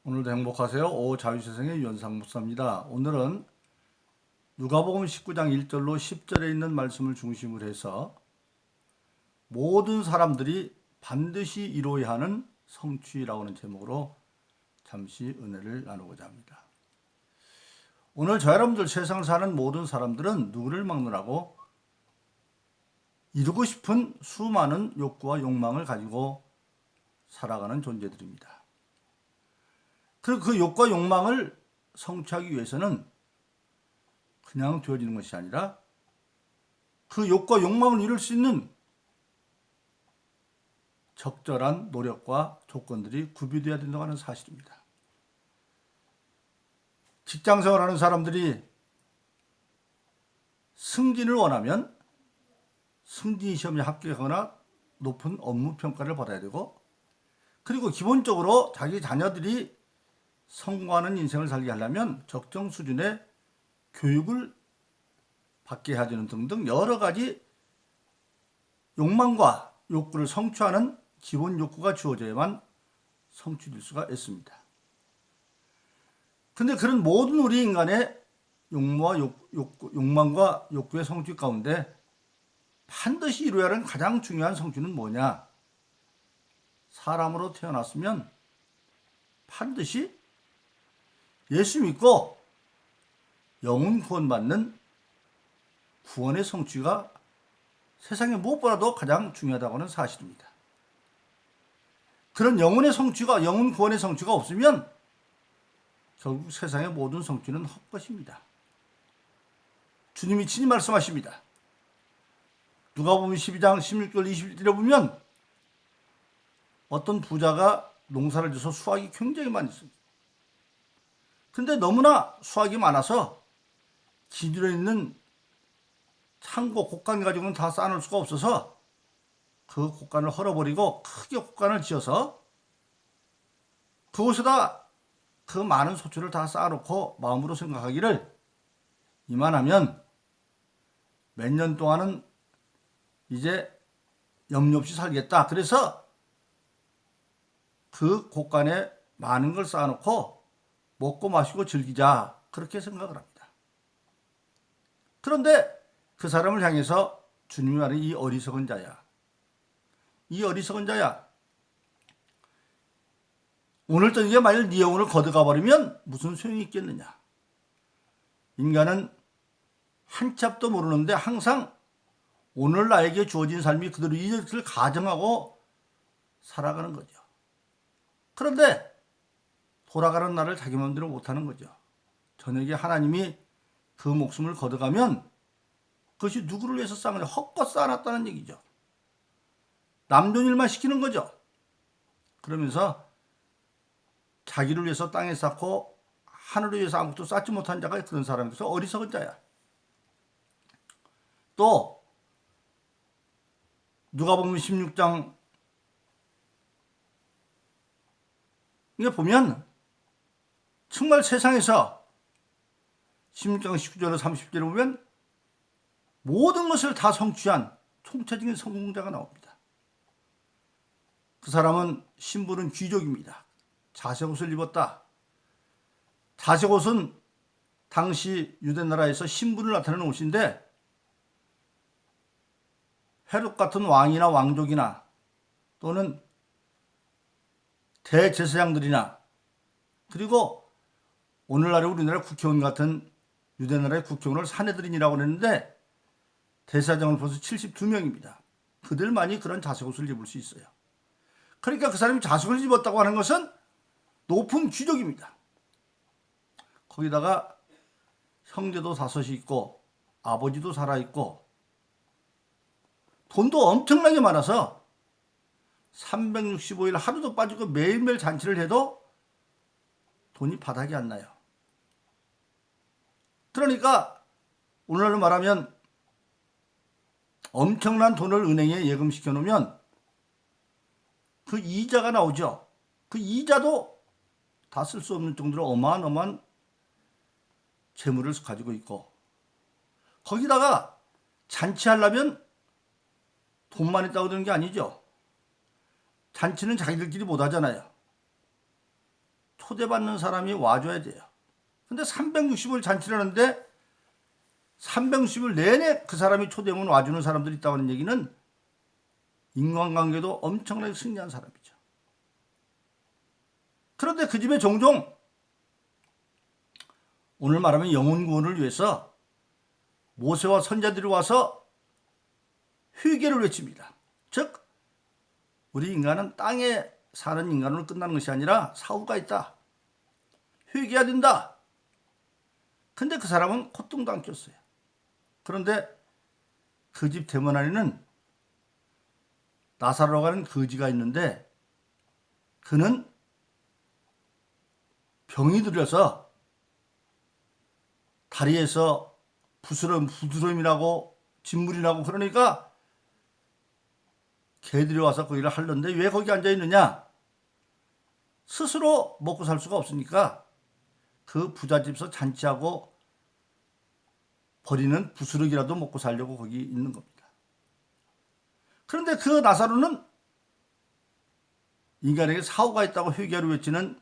오늘도 행복하세요. 오자유세상의 유현상 목사입니다. 오늘은 누가복음 19장 1절로 10절에 있는 말씀을 중심으로 해서 모든 사람들이 반드시 이루어야 하는 성취라고 하는 제목으로 잠시 은혜를 나누고자 합니다. 오늘 저 여러분들 세상을 사는 모든 사람들은 누구를 막론하고 이루고 싶은 수많은 욕구와 욕망을 가지고 살아가는 존재들입니다. 그리고 그 욕구와 욕망을 성취하기 위해서는 그냥 되어지는 것이 아니라 그 욕구와 욕망을 이룰 수 있는 적절한 노력과 조건들이 구비되어야 된다고 하는 사실입니다. 직장생활하는 사람들이 승진을 원하면 승진 시험에 합격하거나 높은 업무 평가를 받아야 되고, 그리고 기본적으로 자기 자녀들이 성공하는 인생을 살게 하려면 적정 수준의 교육을 받게 해야 되는 등등 여러 가지 욕망과 욕구를 성취하는 기본 욕구가 주어져야만 성취될 수가 있습니다. 근데 그런 모든 우리 인간의 욕망과 욕구의 성취 가운데 반드시 이루어야 하는 가장 중요한 성취는 뭐냐? 사람으로 태어났으면 반드시 예수 믿고 영혼 구원받는 구원의 성취가 세상에 무엇보다도 가장 중요하다고 하는 사실입니다. 그런 영혼의 성취가, 영혼 구원의 성취가 없으면 결국 세상의 모든 성취는 헛것입니다. 주님이 친히 말씀하십니다. 누가복음 12장 16절 21절에 보면 어떤 부자가 농사를 져서 수확이 굉장히 많이 있습니다. 근데 너무나 수확이 많아서 기준에 있는 창고 곡간 가지고는 다 쌓아놓을 수가 없어서 그 곡간을 헐어버리고 크게 곡간을 지어서 그곳에다 그 많은 소출을 다 쌓아놓고 마음으로 생각하기를 이만하면 몇 년 동안은 이제 염려 없이 살겠다. 그래서 그 곡간에 많은 걸 쌓아놓고 먹고 마시고 즐기자, 그렇게 생각을 합니다. 그런데 그 사람을 향해서 주님이 말하는 이 어리석은 자야, 이 어리석은 자야, 오늘 저녁에 만일 네 영혼을 거둬가 버리면 무슨 소용이 있겠느냐. 인간은 한 치 앞도 모르는데 항상 오늘 나에게 주어진 삶이 그대로 이것을 가정하고 살아가는 거죠. 그런데 돌아가는 날을 자기 마음대로 못하는 거죠. 저녁에 하나님이 그 목숨을 걷어가면 그것이 누구를 위해서 쌓은 거냐? 헛것 쌓아놨다는 얘기죠. 남 좋은 일만 시키는 거죠. 그러면서 자기를 위해서 땅에 쌓고 하늘을 위해서 아무것도 쌓지 못한 자가 그런 사람이어서 어리석은 자야. 또 누가복음 16장 이게 보면 정말 세상에서 16장 19절로 30절에 보면 모든 것을 다 성취한 총체적인 성공자가 나옵니다. 그 사람은 신분은 귀족입니다. 자색 옷을 입었다. 자색 옷은 당시 유대 나라에서 신분을 나타내는 옷인데 헤롯 같은 왕이나 왕족이나 또는 대제사장들이나 그리고 오늘날의 우리나라 국회의원 같은 유대 나라의 국회의원을 사내들인이라고 했는데 대사장은 벌써 72명입니다. 그들만이 그런 자색옷을 입을 수 있어요. 그러니까 그 사람이 자색옷을 입었다고 하는 것은 높은 귀족입니다. 거기다가 형제도 다섯이 있고 아버지도 살아있고 돈도 엄청나게 많아서 365일 하루도 빠지고 매일매일 잔치를 해도 돈이 바닥이 안 나요. 그러니까 오늘날로 말하면 엄청난 돈을 은행에 예금시켜 놓으면 그 이자가 나오죠. 그 이자도 다 쓸 수 없는 정도로 어마어마한 재물을 가지고 있고, 거기다가 잔치하려면 돈만 있다고 되는 게 아니죠. 잔치는 자기들끼리 못 하잖아요. 초대받는 사람이 와줘야 돼요. 근데 360일 잔치를 하는데 360일 내내 그 사람이 초대하면 와주는 사람들이 있다고 하는 얘기는 인간관계도 엄청나게 승리한 사람이죠. 그런데 그 집에 종종 오늘 말하면 영혼 구원을 위해서 모세와 선자들이 와서 회개를 외칩니다. 즉 우리 인간은 땅에 사는 인간으로 끝나는 것이 아니라 사후가 있다. 회개해야 된다. 근데 그 사람은 콧등도 안 꼈어요. 그런데 그 집 대문 안에는 나사로라고 하는 거지가 있는데 그는 병이 들려서 다리에서 부스럼이라고 진물이 나고 그러니까 개들이 와서 거기를 하려는데 왜 거기 앉아 있느냐? 스스로 먹고 살 수가 없으니까 그 부잣집에서 잔치하고 버리는 부스러기라도 먹고 살려고 거기 있는 겁니다. 그런데 그 나사로는 인간에게 사후가 있다고 회개하려 외치는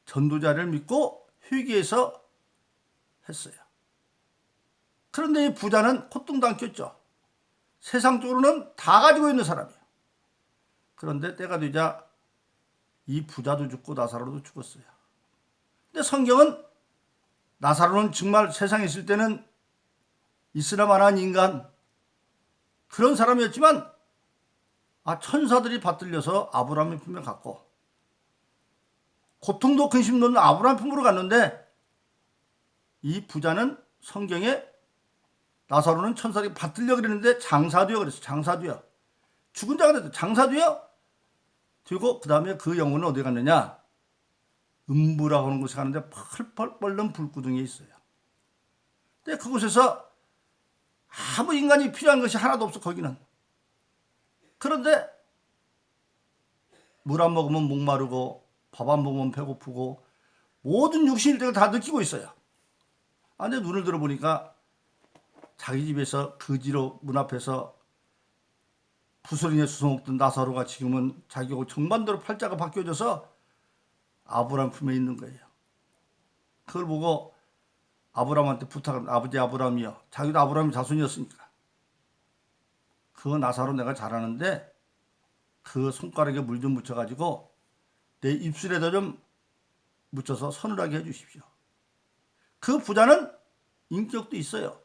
전도자를 믿고 회개해서 했어요. 그런데 이 부자는 콧등도 안 꼈죠. 세상적으로는 다 가지고 있는 사람이에요. 그런데 때가 되자 이 부자도 죽고 나사로도 죽었어요. 근데 성경은 나사로는 정말 세상에 있을 때는 있으나 마나한 인간 그런 사람이었지만 천사들이 받들려서 아브라함의 품에 갔고 고통도 근심도 없는 아브라함 품으로 갔는데 이 부자는 성경에 나사로는 천사들이 받들려 그랬는데 장사되어 그랬어. 장사되어. 죽은 자가 됐어. 장사되어. 그리고 그 다음에 그 영혼은 어디 갔느냐? 음부라고 하는 곳에 가는데 펄펄 끓는 불구덩이에 있어요. 근데 그곳에서 아무 인간이 필요한 것이 하나도 없어 거기는. 그런데 물 안 먹으면 목마르고 밥 안 먹으면 배고프고 모든 육신일들을 다 느끼고 있어요. 근데 눈을 들어보니까 자기 집에서 거지로 문 앞에서 부스러기에 주워먹던 나사로가 지금은 자기하고 정반대로 팔자가 바뀌어져서 아브라함 품에 있는 거예요. 그걸 보고 아브라함한테 부탁한 아버지 아브라함이요. 자기도 아브라함의 자손이었으니까. 그 나사로 내가 잘하는데 그 손가락에 물 좀 묻혀가지고 내 입술에다 좀 묻혀서 서늘하게 해주십시오. 그 부자는 인격도 있어요.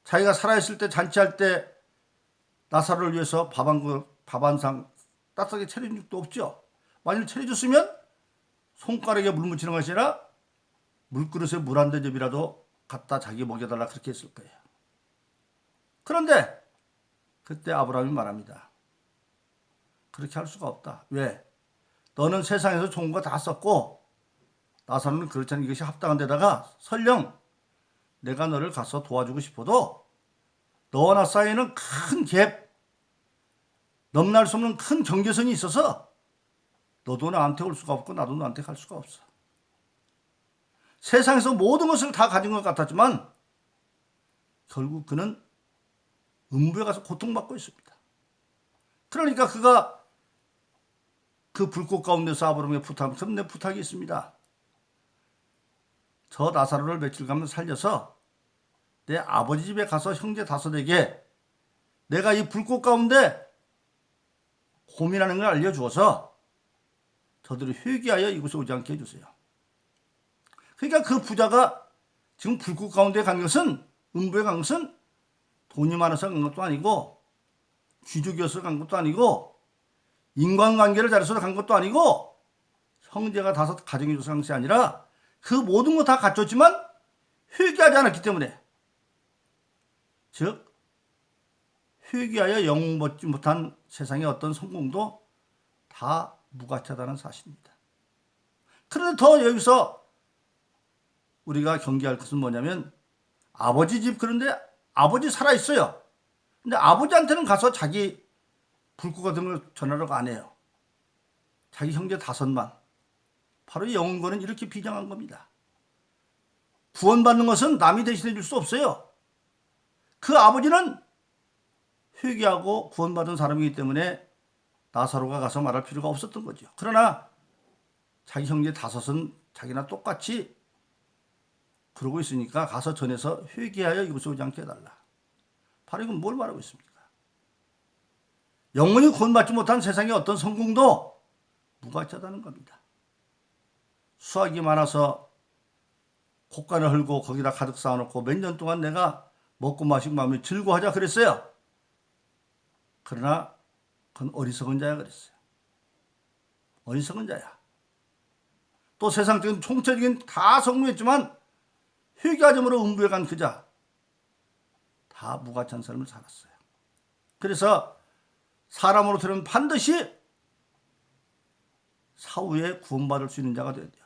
자기가 살아있을 때 잔치할 때 나사로를 위해서 밥 한 상 따뜻하게 차려준 적도 없죠. 만일 차려줬으면 손가락에 물 묻히는 것이 아니라 물그릇에 물 한 대접이라도 갖다 자기 먹여달라 그렇게 했을 거예요. 그런데 그때 아브라함이 말합니다. 그렇게 할 수가 없다. 왜? 너는 세상에서 좋은 거 다 썼고 나사로는 그렇지 않은 이것이 합당한 데다가 설령 내가 너를 가서 도와주고 싶어도 너와 나 사이에는 큰 갭, 넘날 수 없는 큰 경계선이 있어서 너도 나한테 올 수가 없고 나도 너한테 갈 수가 없어. 세상에서 모든 것을 다 가진 것 같았지만 결국 그는 음부에 가서 고통받고 있습니다. 그러니까 그가 그 불꽃 가운데서 아브라함에게 부탁하면 내 부탁이 있습니다. 저 나사로를 며칠간 살려서 내 아버지 집에 가서 형제 다섯에게 내가 이 불꽃 가운데 고민하는 걸 알려주어서 저들이 회개하여 이곳에 오지 않게 해주세요. 그러니까 그 부자가 지금 불꽃 가운데 간 것은 음부에 간 것은 돈이 많아서 간 것도 아니고 귀족이어서 간 것도 아니고 인간관계를 잘해서 간 것도 아니고 형제가 다섯 가정이 줘서 간 것이 아니라 그 모든 거 다 갖췄지만 회개하지 않았기 때문에 즉 회개하여 영웅 받지 못한 세상의 어떤 성공도 다 무가치하다는 사실입니다. 그런데 더 여기서 우리가 경계할 것은 뭐냐면 아버지 집 그런데 아버지 살아있어요. 근데 아버지한테는 가서 자기 불꽃 같은 걸 전하라고 안 해요. 자기 형제 다섯만. 바로 영혼권은 이렇게 비장한 겁니다. 구원받는 것은 남이 대신해 줄 수 없어요. 그 아버지는 회개하고 구원받은 사람이기 때문에 나사로가 가서 말할 필요가 없었던 거죠. 그러나 자기 형제 5은 자기나 똑같이 그러고 있으니까 가서 전해서 회개하여 이곳에 오지 않게 해달라. 바로 이건 뭘 말하고 있습니까? 영원히 구원받지 못한 세상의 어떤 성공도 무가치하다는 겁니다. 수확이 많아서 곳간을 헐고 거기다 가득 쌓아놓고 몇 년 동안 내가 먹고 마시고 마음이 즐거워하자 그랬어요. 그러나 그건 어리석은 자야 그랬어요. 어리석은 자야. 또 세상적인 총체적인 다 성공했지만 회개하점으로 음부에 간 그 자 다 무가치한 삶을 살았어요. 그래서 사람으로 들으면 반드시 사후에 구원받을 수 있는 자가 되어야 돼요.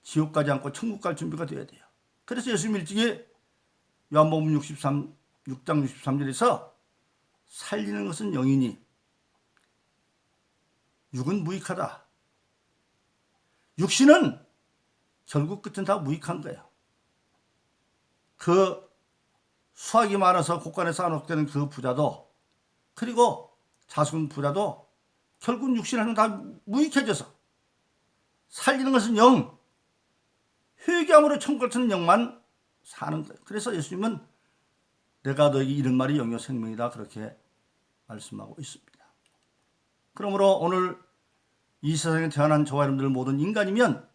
지옥 가지 않고 천국 갈 준비가 되어야 돼요. 그래서 예수님 일찍이 요한복음 6장 63절에서 살리는 것은 영이니 육은 무익하다. 육신은 결국 끝은 다 무익한 거예요. 그 수확이 많아서 곳간에 쌓아놓게 되는 그 부자도 그리고 자숙은 부자도 결국 육신하면 다 무익해져서 살리는 것은 영, 회개함으로 천국 같은 영만 사는 거예요. 그래서 예수님은 내가 너에게 이른 말이 영이요 생명이다 그렇게 말씀하고 있습니다. 그러므로 오늘 이 세상에 태어난 저와 여러분들 모든 인간이면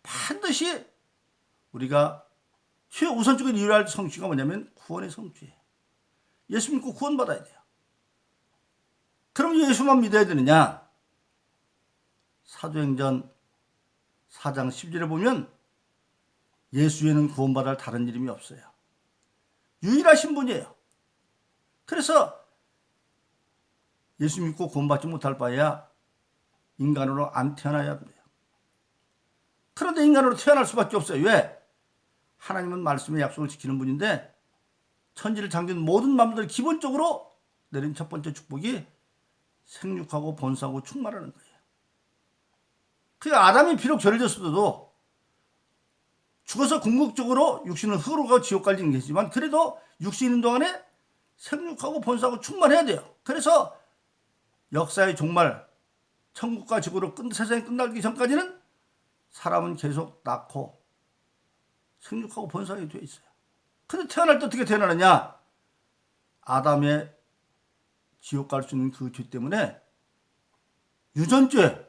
반드시 우리가 최우선적으로 이루어야 할 성취가 뭐냐면 구원의 성취예요. 예수 믿고 구원받아야 돼요. 그럼 예수만 믿어야 되느냐? 사도행전 4장 10절에 보면 예수 외에는 구원받아야 할 다른 이름이 없어요. 유일하신 분이에요. 그래서 예수 믿고 구원받지 못할 바에야 인간으로 안 태어나야 돼요. 그런데 인간으로 태어날 수밖에 없어요. 왜? 하나님은 말씀의 약속을 지키는 분인데 천지를 창조한 모든 만물들 기본적으로 내린 첫 번째 축복이 생육하고 번성하고 충만하는 거예요. 그 아담이 비록 죄를 졌어도 죽어서 궁극적으로 육신은 흙으로 가고 지옥 갈지는 계시지만 그래도 육신 있는 동안에 생육하고 번성하고 충만해야 돼요. 그래서 역사의 종말 천국과 지구로 세상이 끝나기 전까지는 사람은 계속 낳고 생육하고 번성하게 되어 있어요. 근데 태어날 때 어떻게 태어나느냐? 아담의 지옥 갈 수 있는 그 죄 때문에 유전죄,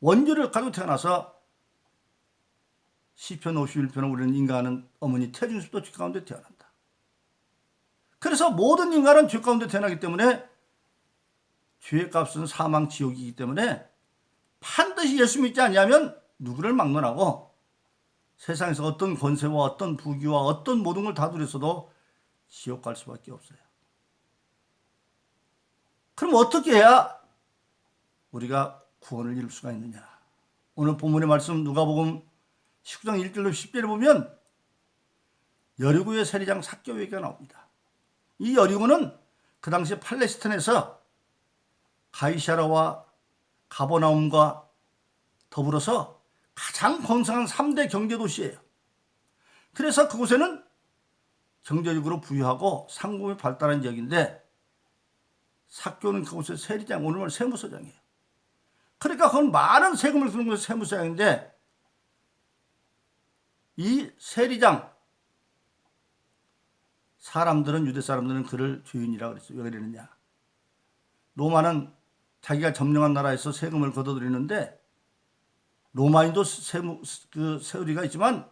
원죄를 가지고 태어나서 시편 51편은 우리는 인간은 어머니 태중에서부터 죄 가운데 태어난다. 그래서 모든 인간은 죄 가운데 태어나기 때문에 죄의 값은 사망 지옥이기 때문에 반드시 예수 믿지 아니하면 누구를 막론하고 세상에서 어떤 권세와 어떤 부귀와 어떤 모든 걸 다 누렸어도 지옥 갈 수밖에 없어요. 그럼 어떻게 해야 우리가 구원을 이룰 수가 있느냐? 오늘 본문의 말씀 누가복음 19장 1절로 10절에 보면 여리고의 세리장 삭개오 얘기가 나옵니다. 이 여리고는 그 당시 팔레스타인에서 가이사라와 가버나움과 더불어서 가장 번성한 3대 경제도시예요. 그래서 그곳에는 경제적으로 부유하고 상공이 발달한 지역인데 삭개오는 그곳의 세리장, 오늘날 세무서장이에요. 그러니까 그건 많은 세금을 주는 곳의 세무서장인데 이 세리장 사람들은 유대 사람들은 그를 죄인이라고 그랬어요. 왜 그러느냐? 로마는 자기가 점령한 나라에서 세금을 걷어들이는데 로마인도 세율이가 있지만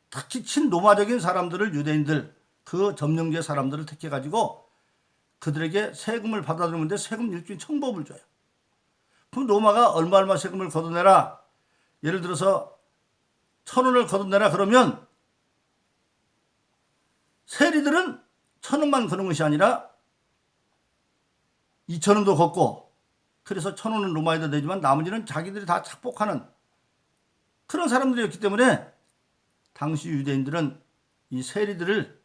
특히 친로마적인 사람들을 유대인들 그 점령지의 사람들을 택해가지고 그들에게 세금을 받아들이는데 세금 일종의 청법을 줘요. 그럼 로마가 얼마 세금을 걷어내라. 예를 들어서 1,000원을 걷어내라 그러면 세리들은 1,000원만 거는 것이 아니라 2,000원도 걷고 그래서 1,000원은 로마에다 내지만 나머지는 자기들이 다 착복하는 그런 사람들이었기 때문에 당시 유대인들은 이 세리들을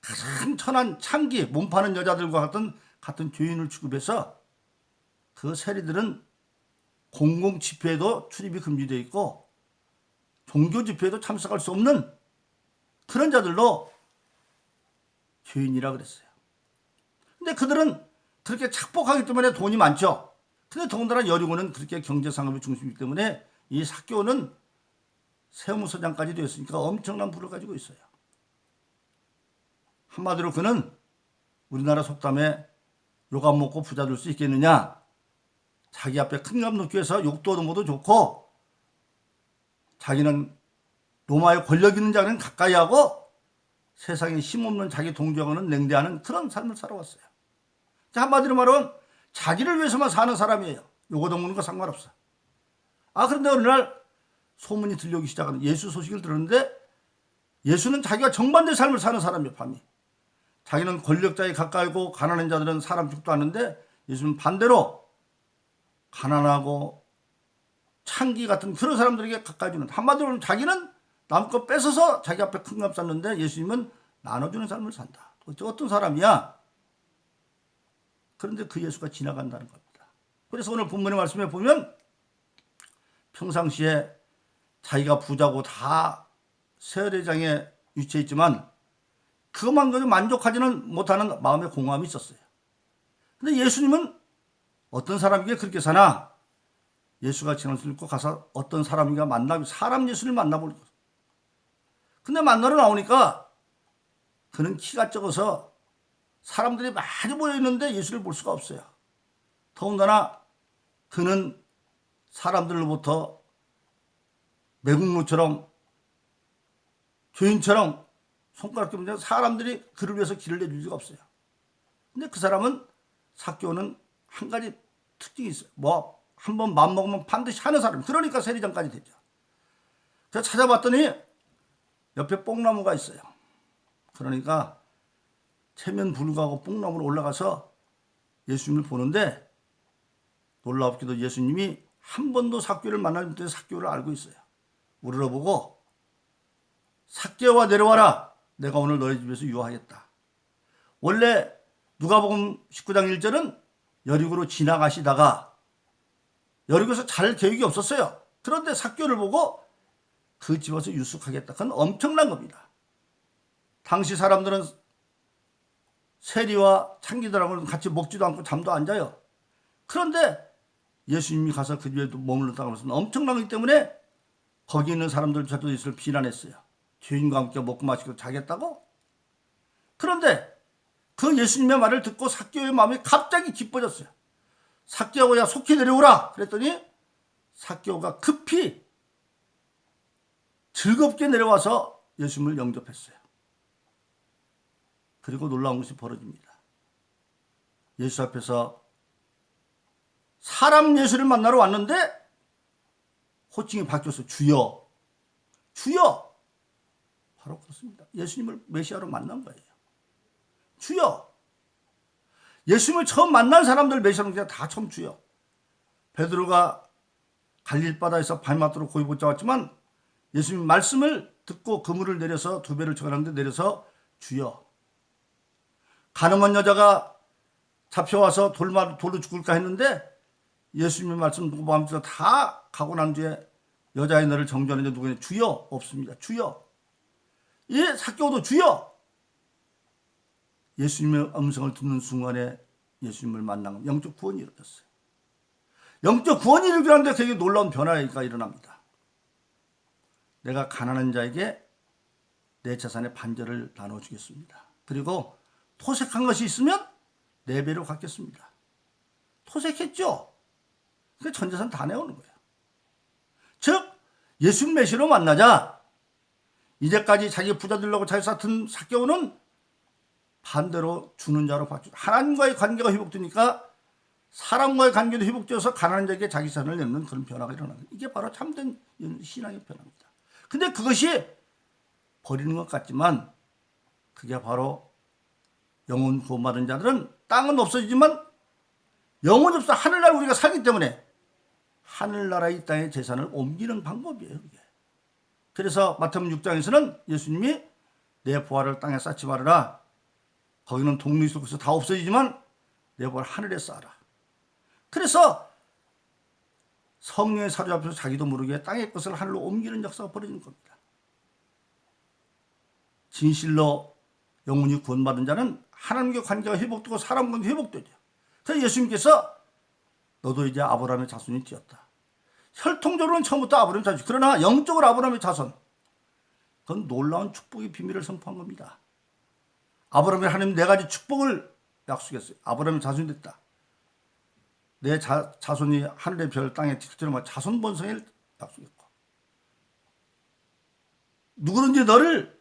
가장 천한 창기 몸 파는 여자들과 같은 죄인을 취급해서 그 세리들은 공공 집회에도 출입이 금지되어 있고 종교 집회에도 참석할 수 없는 그런 자들로 죄인이라 그랬어요. 근데 그들은 그렇게 착복하기 때문에 돈이 많죠. 근데 더군다나 여리고는 그렇게 경제상업의 중심이기 때문에 이 삭개오는 세무서장까지 되었으니까 엄청난 부를 가지고 있어요. 한마디로 그는 우리나라 속담에 욕 안 먹고 부자 될 수 있겠느냐. 자기 앞에 큰 값 놓기 위해서 욕도 얻어먹어도 좋고 자기는 로마의 권력 있는 자는 가까이 하고 세상에 힘없는 자기 동정하는 냉대하는 그런 삶을 살아왔어요. 한마디로 말하면 자기를 위해서만 사는 사람이에요. 욕 얻어먹는 거 상관없어. 그런데 어느 날 소문이 들려오기 시작하는 예수 소식을 들었는데 예수는 자기가 정반대 삶을 사는 사람이에요. 밤이. 자기는 권력자에 가까이고 가난한 자들은 사람 죽도 않는데 예수는 반대로 가난하고 창기 같은 그런 사람들에게 가까이 주는, 한마디로 자기는 남 거 뺏어서 자기 앞에 큰 값 쌌는데 예수님은 나눠주는 삶을 산다. 도대체 어떤 사람이야? 그런데 그 예수가 지나간다는 겁니다. 그래서 오늘 본문의 말씀에 보면 평상시에 자기가 부자고 다 세례장에 위치해 있지만 그것만 가지고 만족하지는 못하는 마음의 공허함이 있었어요. 근데 예수님은 어떤 사람에게 그렇게 사나? 예수가 지나서 읽고 가서 어떤 사람인가 만나, 사람 예수를 만나보는 거예요. 근데 만나러 나오니까 그는 키가 적어서 사람들이 많이 모여있는데 예수를 볼 수가 없어요. 더군다나 그는 사람들로부터 매국노처럼 교인처럼 손가락 끼면 사람들이 그를 위해서 길을 내줄 수가 없어요. 근데 그 사람은 삭개오는 한 가지 특징이 있어요. 뭐 한번 마음먹으면 반드시 하는 사람. 그러니까 세리장까지 되죠. 그래서 찾아봤더니 옆에 뽕나무가 있어요. 그러니까 체면 불구하고 뽕나무로 올라가서 예수님을 보는데 놀랍게도 예수님이 한 번도 삭개오를 만나지 못해서 삭개오를 알고 있어요. 우러러보고 삭개오와 내려와라. 내가 오늘 너희 집에서 유하겠다. 원래 누가복음 19장 1절은 여리고로 지나가시다가 여리고에서 잘 계획이 없었어요. 그런데 삭개오를 보고 그 집에서 유숙하겠다. 그건 엄청난 겁니다. 당시 사람들은 세리와 창기들하고는 같이 먹지도 않고 잠도 안 자요. 그런데 예수님이 가서 그 집에 머물렀다고 해서 엄청난 거기 때문에 거기 있는 사람들조차도 예수를 비난했어요. 죄인과 함께 먹고 마시고 자겠다고? 그런데 그 예수님의 말을 듣고 삭개오의 마음이 갑자기 기뻐졌어요. 삭개오야 속히 내려오라. 그랬더니 삭개오가 급히 즐겁게 내려와서 예수님을 영접했어요. 그리고 놀라운 것이 벌어집니다. 예수 앞에서 사람 예수를 만나러 왔는데 호칭이 바뀌었어요. 주여. 주여. 바로 그렇습니다. 예수님을 메시아로 만난 거예요. 주여. 예수님을 처음 만난 사람들 메시아는 그냥 다 처음 주여. 베드로가 갈릴 바다에서 발맞도록 고기 못 잡았지만 예수님 말씀을 듣고 그물을 내려서 두 배를 쳐가는데 내려서 주여. 가늠한 여자가 잡혀와서 돌로 죽을까 했는데 예수님의 말씀 듣고 마음속에 다 가고 난 뒤에 여자의 너를 정죄하는 자 누구냐? 주여. 없습니다. 주여. 예, 삭개오도 주여. 예수님의 음성을 듣는 순간에 예수님을 만난 영적 구원이 일어났어요. 영적 구원이 일어났는데 되게 놀라운 변화가 일어납니다. 내가 가난한 자에게 내 자산의 반절을 나눠주겠습니다. 그리고 토색한 것이 있으면 4배로 갚겠습니다. 토색했죠? 그 전 재산 다 내오는 거예요. 즉 예수 메시로 만나자 이제까지 자기 부자 되려고 자기 쌓던 삭개오는 반대로 주는 자로 바뀌고 하나님과의 관계가 회복되니까 사람과의 관계도 회복되어서 가난한 자에게 자기 자산을 내는 그런 변화가 일어나는 거예요. 이게 바로 참된 신앙의 변화입니다. 근데 그것이 버리는 것 같지만 그게 바로 영혼 구원받은 자들은 땅은 없어지지만 영혼이 없어 하늘나라 우리가 살기 때문에 하늘나라의 땅의 재산을 옮기는 방법이에요. 그게. 그래서 마태복음 6장에서는 예수님이 내 보화를 땅에 쌓지 말아라. 거기는 동물 속에서 다 없어지지만 내 보화를 하늘에 쌓아라. 그래서 성령에 사로잡혀서 자기도 모르게 땅의 것을 하늘로 옮기는 역사가 벌어지는 겁니다. 진실로 영혼이 구원받은 자는 하나님과 관계가 회복되고 사람과 관계가 회복되죠. 그래서 예수님께서 너도 이제 아브라함의 자손이 되었다. 혈통적으로는 처음부터 아브라함의 자손. 그러나 영적으로 아브라함의 자손. 그건 놀라운 축복의 비밀을 선포한 겁니다. 아브라함이 하나님 네 가지 축복을 약속했어요. 아브라함의 자손이 됐다. 내 자손이 하늘의 별 땅의 티끌처럼 자손 번성을 약속했고, 누구든지 너를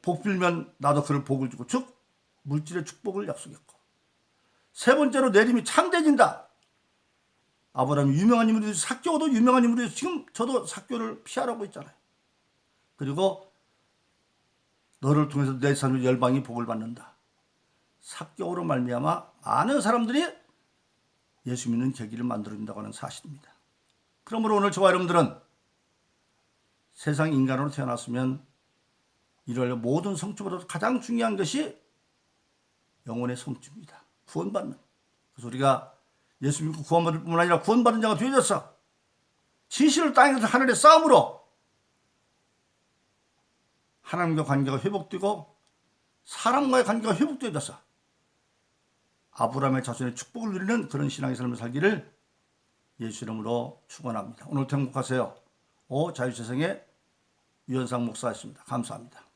복 빌면 나도 그를 복을 주고, 즉 물질의 축복을 약속했고, 세 번째로 내 이름이 창대해진다. 아브라함이 유명한 인물이 돼서, 삭개오도 유명한 인물이 돼서 지금 저도 삭개오를 피하라고 했잖아요. 그리고 너를 통해서 내 삶의 열방이 복을 받는다. 삭개오로 말미암아 많은 사람들이 예수 믿는 계기를 만들어준다고 하는 사실입니다. 그러므로 오늘 저와 여러분들은 세상 인간으로 태어났으면 이럴 모든 성취보다 가장 중요한 것이 영혼의 성취입니다. 구원받는. 그래서 우리가 예수 믿고 구원받을 뿐만 아니라 구원받은 자가 되어져서 진실을 땅에서 하늘의 싸움으로 하나님과 관계가 회복되고 사람과의 관계가 회복되어져서 아브라함의 자손의 축복을 누리는 그런 신앙의 삶을 살기를 예수 이름으로 축원합니다. 오늘도 행복하세요. 자유세상의 유현상 목사였습니다. 감사합니다.